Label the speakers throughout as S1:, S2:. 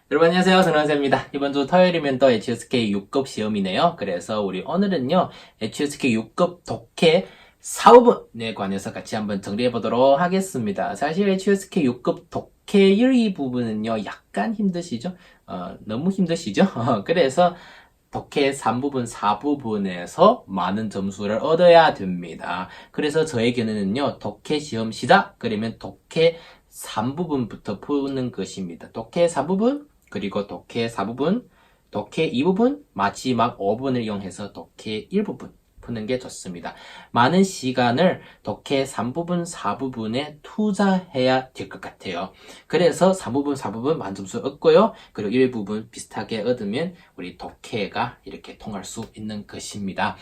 S1: 여러분 안녕하세요. 전원세입니다. 이번 주 토요일이면 또 HSK 6급 시험이네요. 그래서 우리 오늘은요, HSK 6급 독해 4부분에 관해서 같이 한번 정리해 보도록 하겠습니다. 사실 HSK 6급 독해 1, 2부분은요, 약간 힘드시죠? 너무 힘드시죠? 그래서 독해 3부분, 4부분에서 많은 점수를 얻어야 됩니다. 그래서 저의 견해는요, 독해 시험 시작, 그러면 독해 3부분부터 푸는 것입니다. 독해 4부분, 그리고 독해 4부분, 독해 2부분, 마지막 5분을 이용해서 독해 1부분 푸는 게 좋습니다. 많은 시간을 독해 3부분, 4부분에 투자해야 될 것 같아요. 그래서 3부분, 4부분 만점수 얻고요. 그리고 1부분 비슷하게 얻으면 우리 독해가 이렇게 통할 수 있는 것입니다.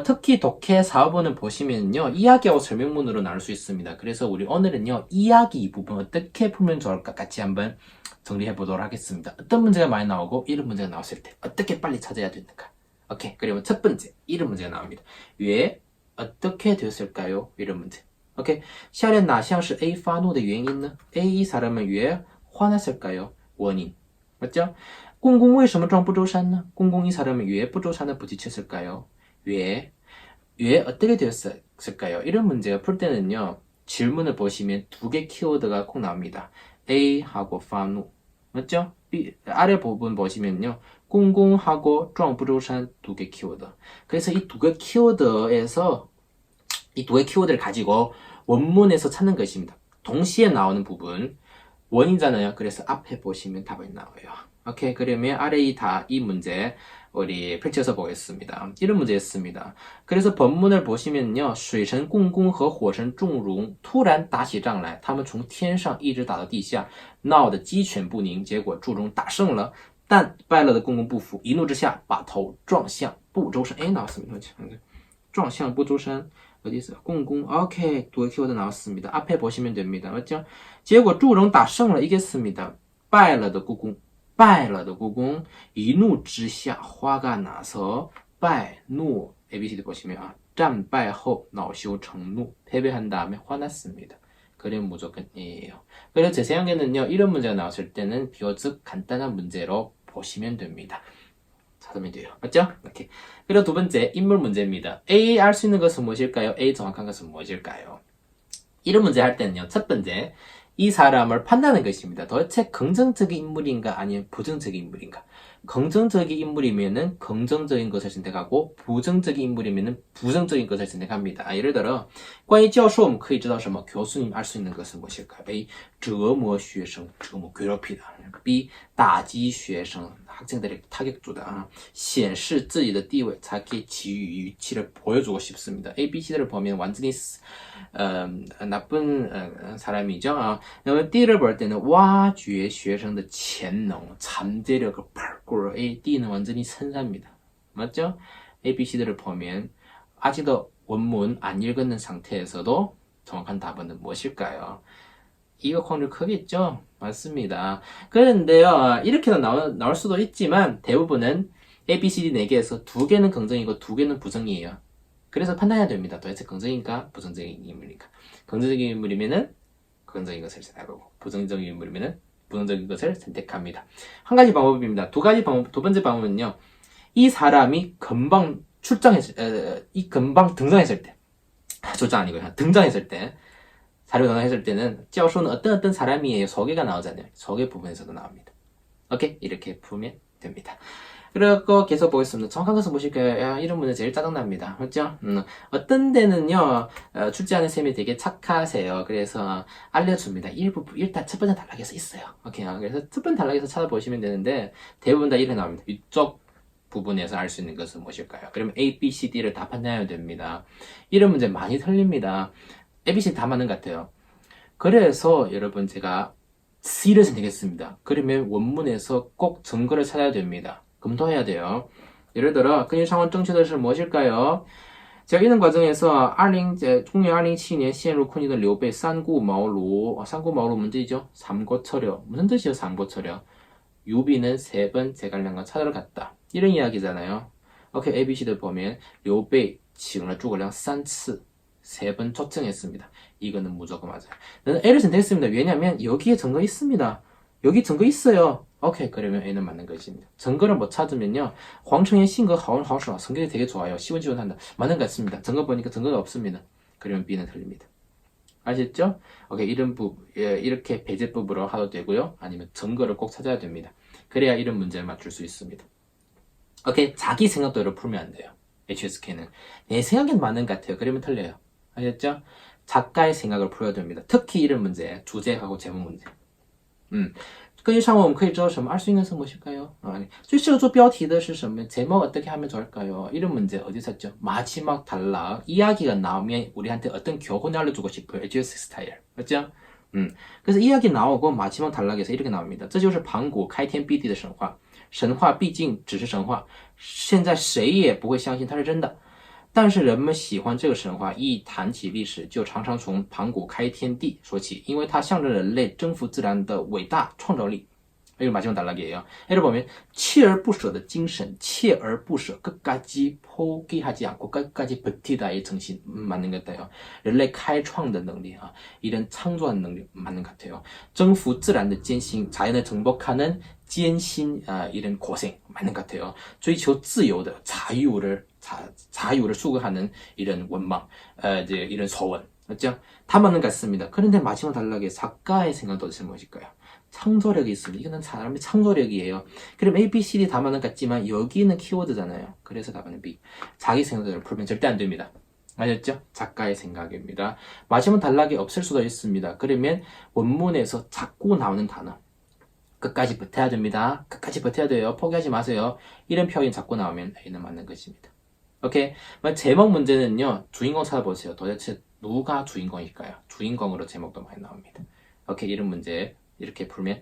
S1: 특히 독해 4부분을 보시면요. 이야기하고 설명문으로 나눌 수 있습니다. 그래서 우리 오늘은요. 이야기 부분 어떻게 풀면 좋을까 같이 한번 정리해 보도록 하겠습니다. 어떤 문제가 많이 나오고 이런 문제가 나왔을 때 어떻게 빨리 찾아야 되는가. 오케이. 그리고 첫 번째, 이런 문제가 나옵니다. 왜 어떻게 되었을까요? 이런 문제. 오케이. 下列哪项是 A 发怒的原因呢? A 이 사람은 왜 화났을까요? 원인. 맞죠? 公公为什么撞不周山呢? 公公이 사람은 왜不周山을 부딪혔을까요? 왜 어떻게 되었을까요? 이런 문제가 풀 때는요. 질문을 보시면 두 개 키워드가 꼭 나옵니다. A하고 发怒. 맞죠? B, 아래 부분 보시면요. 공공하고 撞不周山 두 개 키워드. 그래서 이 두 개 키워드에서 이 두 개 키워드를 가지고 원문에서 찾는 것입니다. 동시에 나오는 부분 원인잖아요. 그래서 앞에 보시면 답이 나와요. 오케이. 그러면 아래 이 문제 우리 펼쳐서 보겠습니다. 이런 문제였습니다. 그래서 본문을 보시면요. 水神共工和火神仲荣突然打起仗来，他们从天上一直打到地下，闹得鸡犬不宁，结果祝融打胜了，但败了的共工不服，一怒之下把头撞向不周山。나왔습니다.撞向不周山 어디 있어요? 공공. 오케이. 두 개 키워드 나왔습니다. 앞에 보시면 됩니다. 맞죠? 结果祝融打胜了 이겼습니다. 败了的故宫败了的故宫一怒之下화가 나서 败怒 ABCD 보시면 战败后恼羞成怒 패배한 다음에 화났습니다. 그럼 무조건이에요. 그래서 제 생각에는요. 이런 문제가 나왔을 때는 비교적 간단한 문제로 보시면 됩니다. 찾으면 돼요. 맞죠? 이렇게. 그리고 두 번째 인물 문제입니다. A 알 수 있는 것은 무엇일까요? A 정확한 것은 무엇일까요? 이런 문제 할 때는요. 첫 번째 이 사람을 판단하는 것입니다. 도대체 긍정적인 인물인가 아니면 부정적인 인물인가? 긍정적인 인물이면은 긍정적인 것을 선택하고 부정적인 인물이면은 부정적인 것을 선택합니다. 예를 들어 关于教授我们可以知道什么? 교수님 알 수 있는 것은 무엇일까요? A. 折磨学生, 괴롭히다. B. 打击学生, 학생들에게 타격 주다. 显示自己的地位, 자기 지위, 위치를 보여주고 싶습니다. A, B, C를 보면 완전히 나쁜 사람이죠. 그러면 D를 볼 때는 挖掘学生的潜能, 잠재력을 발굴. A, D는 완전히 선사입니다. 맞죠? A, B, C들을 보면 아직도 원문 안 읽었는 상태에서도 정확한 답은 무엇일까요? 이거 확률 크겠죠? 맞습니다. 그런데요, 이렇게도 나올 수도 있지만 대부분은 A, B, C, D 4개에서 2개는 긍정이고 2개는 부정이에요. 그래서 판단해야 됩니다. 도대체 긍정인가 부정적인 인물인가. 긍정적인 인물이면은 긍정적인 것을 선택하고 부정적인 인물이면은 부정적인 것을 선택합니다. 한 가지 방법입니다. 두 번째 방법은요. 이 사람이 금방 금방 등장했을 때, 출장 아니고요. 등장했을 때, 자료 등장했을 때는 教授는 어떤 사람이에요. 소개가 나오잖아요. 소개 부분에서도 나옵니다. 오케이? 이렇게 풀면 됩니다. 그리고 계속 보겠습니다. 정확한 것은 무엇일까요? 이런 문제 제일 짜증납니다. 맞죠? 어떤 데는요, 출제하는 쌤이 되게 착하세요. 그래서 알려줍니다. 일단 첫 번째 단락에서 있어요. 오케이. 그래서 첫 번째 단락에서 찾아보시면 되는데, 대부분 다 이렇게 나옵니다. 이쪽 부분에서 알 수 있는 것은 무엇일까요? 그러면 A, B, C, D를 다 판단해야 됩니다. 이런 문제 많이 틀립니다. A, B, C 다 맞는 것 같아요. 그래서 여러분 제가 C를 선택했습니다. 그러면 원문에서 꼭 증거를 찾아야 됩니다. 검토해야 돼요. 예를 들어 根据上文正确的是 무엇일까요? 제가 읽는 과정에서 公元2077年 陷入困境的刘备三顾茅庐 三顾茅庐 문제죠? 삼고철여. 무슨 뜻이에요? 삼고철여. 유비는 3번 제갈량과 찾으러 갔다. 이런 이야기잖아요. 오케이, ABC들 보면 刘备请了诸葛亮 3次 3번 초청했습니다. 이거는 무조건 맞아요. 저는 A를 선택했습니다. 왜냐면 여기에 증거 있습니다. 여기 증거 있어요. 오케이, 그러면 A는 맞는 것입니다. 증거를 못 찾으면요. 황청의性格好好 성격이 되게 좋아요. 시원시원한다. 맞는 것 같습니다. 증거 보니까 증거가 없습니다. 그러면 B는 틀립니다. 아셨죠? 오케이, 이렇게 배제법으로 하도 되고요. 아니면 증거를 꼭 찾아야 됩니다. 그래야 이런 문제를 맞출 수 있습니다. 오케이, 자기 생각대로 풀면 안 돼요. HSK는. 내 생각엔 맞는 것 같아요. 그러면 틀려요. 아셨죠? 작가의 생각을 풀어야 됩니다. 특히 이런 문제, 주제하고 제목 문제. 根据上文我们可以知道什么? 알 수 있는 것은 무엇일까요? 아니, 最适合做标题的是什么? 제목 어떻게 하면 좋을까요? 이런 문제 어디 샀죠? 마지막 단락, 이야기가 나오면 우리한테 어떤 교훈을 알려주고 싶어요. HS 스타일. 맞죠? 그래서 이야기 나오고 마지막 단락에서 이렇게 나옵니다. 这就是盘古开天辟地的神话。神话毕竟只是神话，现在谁也不会相信它是真的。但是人们喜欢这个神话，一谈起历史就常常从盘古开天地说起，因为它象征人类征服自然的伟大创造力。이거 마지막 단락이에요. 예를 보면锲而不舍의精神, 锲而不舍, 끝까지 포기하지 않고 끝까지 버티다의 정신 맞는 것 같아요. 人类开创的能力, 이런 창조한 능력 맞는 것 같아요. 征服自然的艰辛, 자연을 정복하는 艰辛, 이런 고생 맞는 것 같아요. 追求自由的 자유를 추구하는 이런 원망, 이제 이런 소원, 맞죠? 다 맞는 것 같습니다. 그런데 마지막 단락에 작가의 생각도 어디서 무엇일까요? 창조력이 있습니다. 이거는 사람의 창조력이에요. 그럼 A, B, C, D 다 맞는 것 같지만 여기는 키워드잖아요. 그래서 답은 B. 자기 생각대로 풀면 절대 안 됩니다. 아셨죠? 작가의 생각입니다. 마지막 단락이 없을 수도 있습니다. 그러면 원문에서 자꾸 나오는 단어. 끝까지 버텨야 됩니다. 끝까지 버텨야 돼요. 포기하지 마세요. 이런 표현이 자꾸 나오면 A는 맞는 것입니다. 오케이? 제목 문제는요. 주인공 찾아보세요. 도대체 누가 주인공일까요? 주인공으로 제목도 많이 나옵니다. 오케이? 이런 문제 이렇게 풀면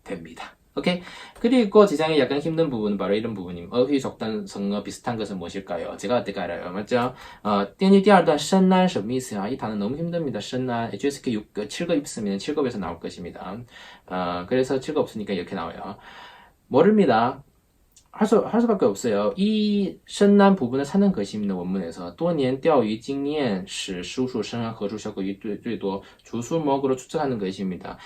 S1: 됩니다. 오케이? 그리고 지상에 약간 힘든 부분은 바로 이런 부분입니다. 어휘, 적단, 성어 비슷한 것은 무엇일까요? 제가 어떻게 알아요? 맞죠? 电句第二段 深蓝 什么意思이 단어 너무 힘듭니다. 深蓝 HSK 7급 있으면 7급에서 나올 것입니다. 그래서 7급 없으니까 이렇게 나와요. 모릅니다. 할 수밖에 없어요. 이深蓝 부분을 사는 것입니다. 원문에서 多年钓鱼经验使叔叔深蓝河出效果最多 주수목으로 추측하는 것입니다.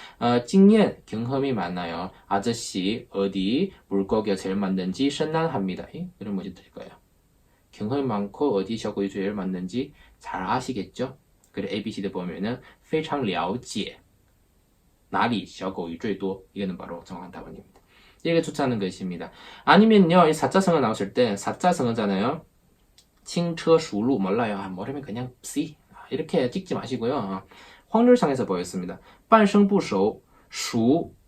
S1: 经验 경험이 많아요. 아저씨 어디 물고기가 제일 많는지 深蓝합니다. 이런 뭐지 들까요? 경험이 많고 어디效果 제일 많는지 잘 아시겠죠? 그리고 ABCD 보면은 非常了解哪里效果最多 이거는 바로 정확한 답안입니다. 이렇게 추천하는 것입니다. 아니면요, 이 사자성어 나왔을 때, 사자성어잖아요. 칭처, 수루, 몰라요. 모르면 그냥 C. 이렇게 찍지 마시고요. 확률상에서 보였습니다. 半生不熟,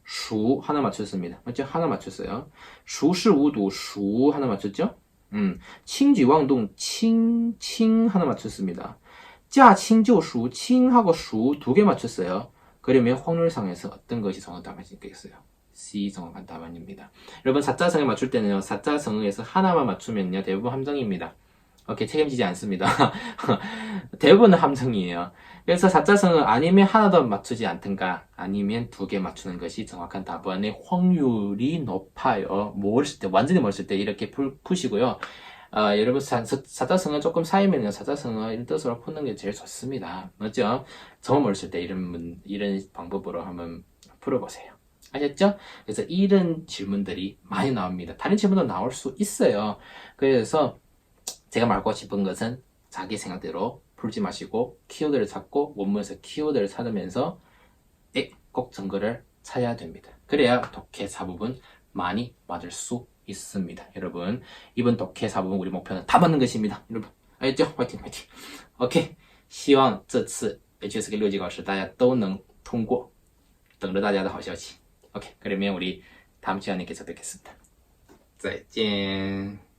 S1: 수 하나 맞췄습니다. 맞죠? 하나 맞췄어요. 熟视无睹, 수 하나 맞췄죠? 칭쥐왕동, 칭 하나 맞췄습니다. 驾轻就熟, 칭하고 수 두 개 맞췄어요. 그러면 확률상에서 어떤 것이 정확한 답안이겠어요? C 정확한 답안입니다. 여러분 사자성에 맞출 때는요. 사자성에서 하나만 맞추면요. 대부분 함정입니다. 오케이, 책임지지 않습니다. 대부분은 함정이에요. 그래서 사자성은 아니면 하나 더 맞추지 않든가 아니면 두 개 맞추는 것이 정확한 답안의 확률이 높아요. 모르실 때, 완전히 모르실 때 이렇게 푸시고요. 여러분 사자성어 조금 쌓이면요. 사자성어 이런 뜻으로 푸는 게 제일 좋습니다. 맞죠? 정말 모르실 때 이런 방법으로 한번 풀어보세요. 아셨죠? 그래서 이런 질문들이 많이 나옵니다. 다른 질문도 나올 수 있어요. 그래서 제가 말하고 싶은 것은 자기 생각대로 풀지 마시고 키워드를 찾고 원문에서 키워드를 찾으면서 꼭 증거를 찾아야 됩니다. 그래야 독해 4부분 많이 맞을 수 있습니다. 여러분 이번 독해 4부분 우리 목표는 다 맞는 것입니다. 여러분 알겠죠? 화이팅 화이팅. OK 希望这次 HSK 6级考试大家都能通过等着大家的好消息。OK, 그러면 우리 다음 시간에 계속 뵙겠습니다. 再见.